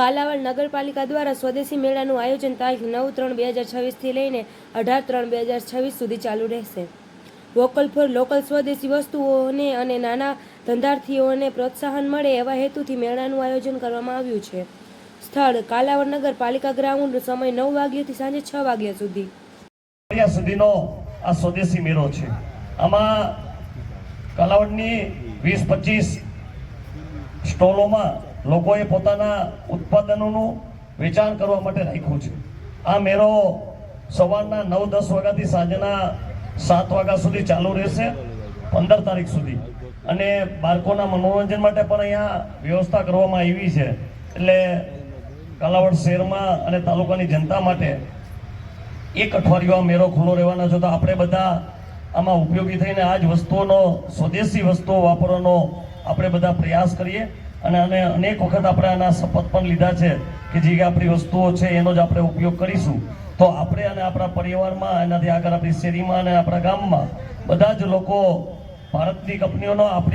કાલાવડ નગરપાલિકા દ્વારા સ્વદેશી મેળાનું આયોજન તારીખ 9/3/2026 લઈને 18/3/2026 સુધી ચાલુ રહેશે। વોકલ ફોર લોકલ સ્વદેશી વસ્તુઓને અને નાના ધંધાર્થીઓને પ્રોત્સાહન મળે એવા હેતુથી મેળાનું આયોજન કરવામાં આવ્યું છે। સ્થળ કાલાવડ નગરપાલિકા ગ્રાઉન્ડ, સમય 9 વાગ્યાથી સાંજે 6 વાગ્યા સુધી સુધીનો આ સ્વદેશી મેળો છે। આમાં કાલાવડની 20-25 સ્ટોલોમાં લોકોએ પોતાના ઉત્પાદનોનું વેચાણ કરવા માટે રાખ્યું છે। આ મેળો સવારના 9-10 વાગ્યાથી સાંજના 7 વાગ્યા સુધી ચાલુ રહેશે, 15 તારીખ સુધી। અને બાળકોના મનોરંજન માટે પણ અહીંયા વ્યવસ્થા કરવામાં આવી છે। એટલે કાલાવડ શહેરમાં અને તાલુકાની જનતા માટે 1 અઠવાડિયું આ મેળો ખુલ્લો રહેવાનો છે। તો આપણે બધા આમાં ઉપયોગી થઈને આ જ વસ્તુઓનો, સ્વદેશી વસ્તુઓ વાપરવાનો આપણે બધા પ્રયાસ કરીએ। અને અનેક વખત આપણે આના શપથ પણ લીધા છે કે જે આપણી વસ્તુઓ છે એનો જ આપણે ઉપયોગ કરીશું। તો આપણે અને આપણા પરિવારમાં, એનાથી આગળ આપણી શેરીમાં અને આપણા ગામમાં બધા જ લોકો ભારતની કંપનીઓનો આપણી